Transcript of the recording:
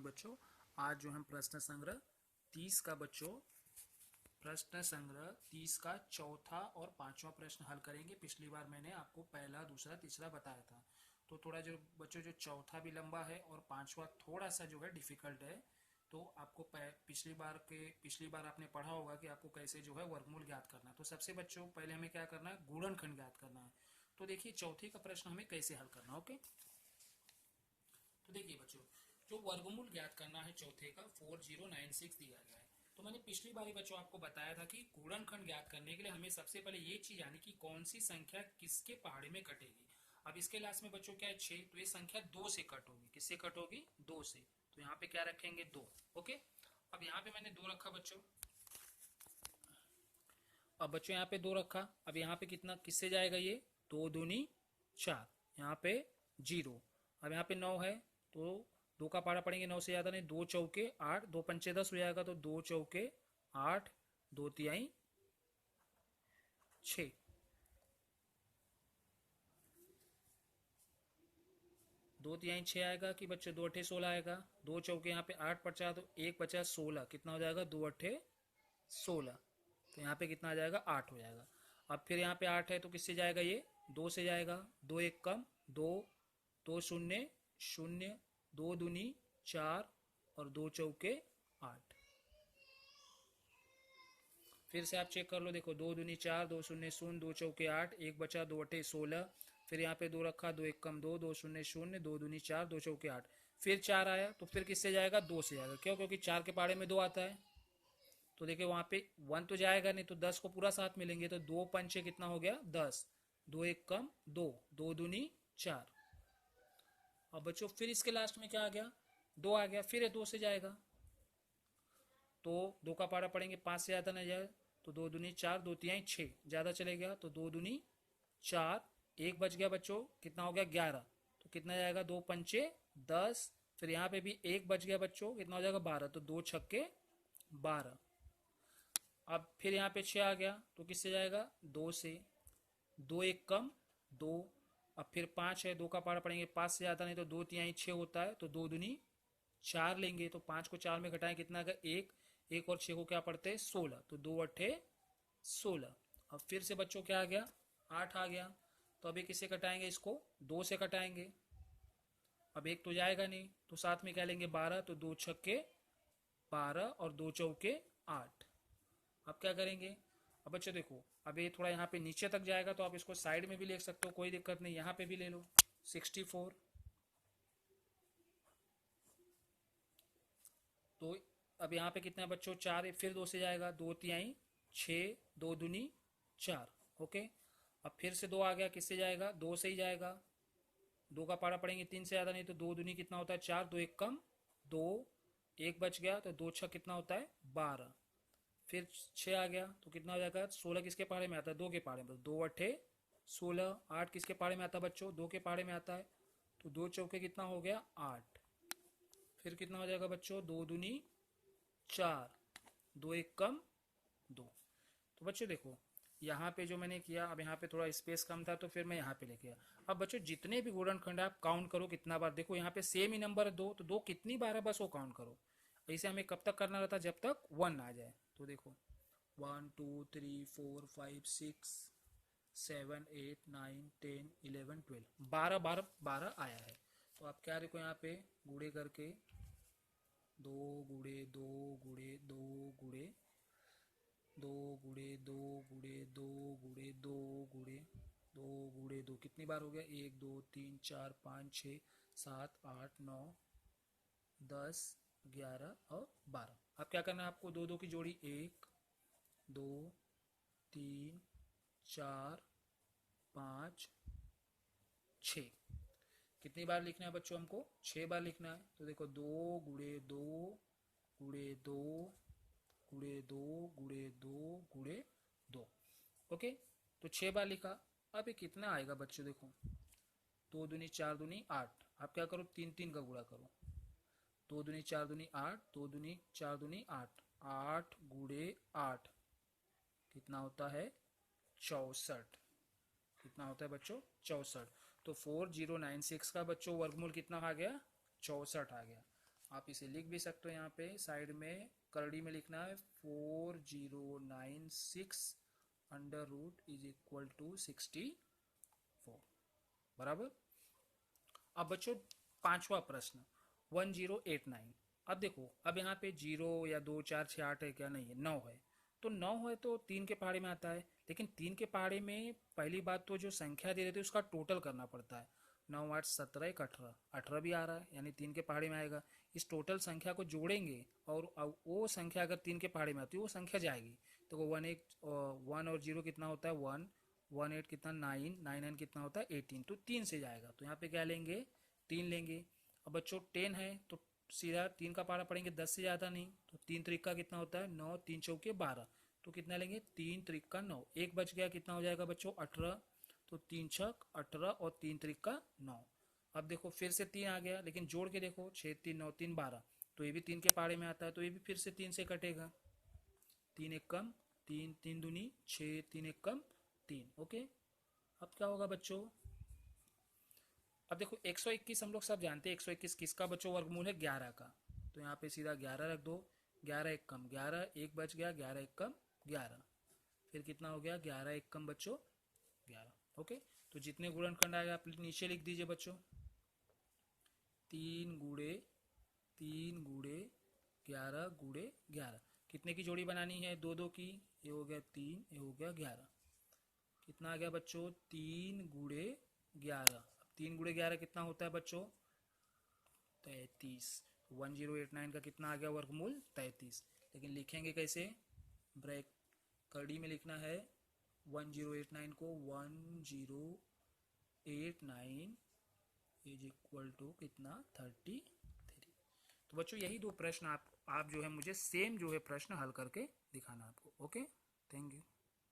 Morning बच्चों। आज जो हम प्रश्न संग्रह 30 का चौथा और पांचवा प्रश्न हल करेंगे। पिछली बार मैंने आपको पहला, दूसरा, तीसरा बताया था, तो थोड़ा जो बच्चों जो चौथा भी लंबा है और पांचवा थोड़ा सा जो है डिफिकल्ट है। तो आपको पिछली बार आपने पढ़ा होगा कि आपको कैसे जो है वर्गमूल ज्ञात करना है। तो सबसे बच्चों पहले हमें क्या करना है, गुणनखंड ज्ञात करना है। तो देखिए चौथे का प्रश्न हमें कैसे हल करना है। ओके, तो देखिए बच्चों, जो वर्गमूल ज्ञात करना है चौथे का 4096 दिया गया है। तो मैंने पिछली बार ही बच्चों आपको बताया था कि गुणनखंड ज्ञात करने के लिए हमें सबसे पहले ये चीज आनी कि कौन सी संख्या किसके पहाड़े में कटेगी। अब इसके लास्ट में बच्चों क्या है 6, तो ये संख्या 2 से कट होगी। किससे कट होगी? 2 से। तो यहाँ पे क्या रखेंगे? 2। ओके, अब यहाँ पे मैंने 2 रखा बच्चों। अब बच्चों यहाँ पे 2 रखा। अब यहाँ पे कितना किससे जाएगा? ये 2 दूनी 4, यहाँ पे 0। अब यहाँ पे 9 है तो 2 का पारा पड़ेंगे, 9 से ज्यादा नहीं। 2 चौके 8, 2 पंचे 10 हो जाएगा। तो 2 चौके 8, 2 तिहाई 6, 2 तिहाई 6 आएगा कि बच्चे 2 अट्ठे 16 आएगा। 2 चौके यहाँ पे 8 बचा तो 1 बचा 16, कितना हो जाएगा? 2 अट्ठे 16। तो यहाँ पे कितना आ जाएगा? 8 हो जाएगा। अब फिर यहाँ पे 8 है तो किससे जाएगा? ये 2 से जाएगा। 2 एक कम 2, 2 शून्य शून्य, 2 दूनी 4 और 2 चौके 8। फिर से आप चेक कर लो, देखो 2 दूनी 4, 2 शून्य शून्य, 2 चौके 8, 1 बचा 2 अट्ठे 16। फिर यहाँ पे 2 रखा, 2 एक कम 2, 2 शून्य शून्य, 2 दूनी 4, 2 चौके 8। फिर 4 आया तो फिर किससे जाएगा? 2 से जाएगा। क्यों? क्योंकि 4 के पहाड़े में 2 आता है। तो देखिए वहां पे 1 तो जाएगा नहीं, तो 10 को पूरा साथ मिलेंगे। तो 2 पंचे कितना हो गया? 10। 2 एक कम 2, 2 दूनी 4। अब बच्चों फिर इसके लास्ट में क्या आ गया? 2 आ गया। फिर 2 से जाएगा तो 2 का पारा पड़ेंगे, 5 से ज्यादा नहीं जाए तो 2 दूनी 4, 2 तिहाई 6, ज्यादा चले गया तो 2 दूनी 4, 1 बच गया बच्चों, कितना हो गया? 11। तो कितना जाएगा? 2 पंचे 10। फिर यहाँ पे भी 1 बच गया बच्चों, कितना हो जाएगा? 12। तो 2 छक्के 12। अब फिर यहाँ पे 6 आ गया तो किससे जाएगा? 2 से। 2 एक कम 2। अब फिर 5 है, 2 का पारा पड़ेंगे, 5 से ज्यादा नहीं तो 2 तिहाई 6 होता है। तो 2 दूनी 4 लेंगे तो 5 को 4 में घटाएं, कितना आ गया? 1। 1 और 6 को क्या पढ़ते हैं? 16। तो 2 अट्ठे 16। अब फिर से बच्चों क्या आ गया? 8 आ गया। तो अभी किससे कटाएंगे? इसको 2 से कटाएंगे। अब 1 तो जाएगा नहीं तो साथ में क्या लेंगे? 12। तो 2 छक्के 12 और 2 चौके 8। अब क्या करेंगे? अब बच्चों देखो, अब ये थोड़ा यहाँ पे नीचे तक जाएगा तो आप इसको साइड में भी लिख सकते हो, कोई दिक्कत नहीं। यहाँ पे भी ले लो 64। तो अब यहाँ पे कितना है बच्चों? 4 है। फिर 2 से जाएगा, 2 तिहाई 6, 2 दूनी 4। ओके, अब फिर से 2 आ गया, किससे जाएगा? 2 से ही जाएगा। 2 का पारा पड़ेंगे, 3 से ज़्यादा नहीं तो 2 दूनी कितना होता है? 4। 2 एक कम 2, 1 बच गया तो 2 छः कितना होता है? 12। फिर 6 आ गया तो कितना हो जाएगा? 16 किसके पहाड़े में आता है? 2 के पहाड़े में। 2 अट्ठे 16। 8 किसके पहाड़े में आता है बच्चों? 2 के पहाड़े में आता है। तो 2 चौके कितना हो गया? 8। फिर कितना हो जाएगा बच्चों? 2 दूनी 4, 2 एक कम 2। तो बच्चों देखो यहाँ पे जो मैंने किया, अब यहाँ पे थोड़ा स्पेस कम था तो फिर मैं यहाँ पे लेके आया। अब बच्चों जितने भी गुणनखंड आप काउंट करो कितना बार। देखो यहाँ पे सेम ही नंबर है 2, तो 2 कितनी बार है बस वो काउंट करो। ऐसे हमें कब तक करना रहता? जब तक 1 आ जाए। तो देखो 1 2 3 4 5 6 7 8 9 10 11 12, 12 बार 12 आया है। तो आप क्या देखो यहाँ पे गुड़े करके 2 गुड़े 2 गुड़े 2 गुड़े 2 गुड़े 2 गुड़े 2 गुड़े 2 गुड़े 2 गुड़े 2, कितनी बार हो गया? 1 2 3 4 5 6 7 8 9 10 11 और 12। अब क्या करना है आपको? 2 2 की जोड़ी 1 2 3 4 5 6, कितनी बार लिखना है बच्चों? हमको 6 बार लिखना है। तो देखो 2 गुड़े 2 गुड़े 2 गुड़े 2 गुड़े 2 गुड़े 2। ओके, तो 6 बार लिखा। अब ये कितना आएगा बच्चों? देखो 2 दूनी 4 दूनी 8। आप क्या करो? 3 3 का गुणा करो। 2 दूनी 4 दूनी 8, 2 दूनी 4 दूनी 8, 8 गुड़े 8 कितना होता है? 64। कितना होता है बच्चों? 64। तो 4096 का बच्चों वर्गमूल कितना आ गया? 64 आ गया। आप इसे लिख भी सकते हो यहाँ पे साइड में, करड़ी में लिखना है 4096 under root is equal to 64, बराबर। अब बच्चों पांचवा प्रश्न 1089। अब देखो, अब यहाँ पे 0 या 2 4 6 8 है क्या, नहीं है, 9 है। तो 9 है तो 3 के पहाड़े में आता है, लेकिन 3 के पहाड़े में पहली बात तो जो संख्या दे रहे थे उसका टोटल करना पड़ता है। 9 8 17 1 18, 18 भी आ रहा है, यानी 3 के पहाड़े में आएगा। इस टोटल संख्या को जोड़ेंगे और वो संख्या अगर 3 के पहाड़े में आती है वो संख्या जाएगी। तो वो 1 और 0 कितना होता है 1, 1 8 कितना 9, 9 9 कितना होता है 18, तो 3 से जाएगा। तो यहाँ पे क्या लेंगे, 3 लेंगे। अब बच्चों 10 है तो सीधा 3 का पहाड़ा पड़ेंगे, 10 से ज़्यादा नहीं। तो 3 त्रिका कितना होता है 9, 3 चौके 12, तो कितना लेंगे 3 त्रिका 9, एक बच गया, कितना हो जाएगा बच्चों 18। तो 3 छक 18 और 3 त्रिका 9। अब देखो फिर से 3 आ गया, लेकिन जोड़ के देखो 6 3 9 3 12, तो ये भी 3 के पहाड़े में आता है, तो ये भी फिर से 3 से कटेगा। 3 एक कम 3, 3 दूनी 6, 3 एक कम 3, ओके। अब क्या होगा बच्चों, अब देखो 121 हम लोग सब जानते हैं, 121 किसका बच्चों वर्गमूल है 11 का। तो यहाँ पे सीधा 11 रख दो, 11 एक कम 11, एक बच गया, 11 एक कम 11, फिर कितना हो गया 11 एक कम बच्चों 11, ओके। तो जितने गुणनखंड आएगा आप नीचे लिख दीजिए बच्चों, 3 गुणे 11 कितने की जोड़ी बनानी है, 2 2 की, ये हो गया 3, ये हो गया 11, कितना आ गया बच्चों 3 गुणे 11। अब 3 गुणे 11 कितना होता है बच्चों 33। 1089 का कितना आ गया वर्गमूल 33। लेकिन लिखेंगे कैसे, ब्रैक कड़ी में लिखना है 1089 को 1089 इज इक्वल टू कितना 33। तो बच्चों यही दो प्रश्न आप जो है मुझे सेम जो है प्रश्न हल करके दिखाना आपको, ओके। Thank you.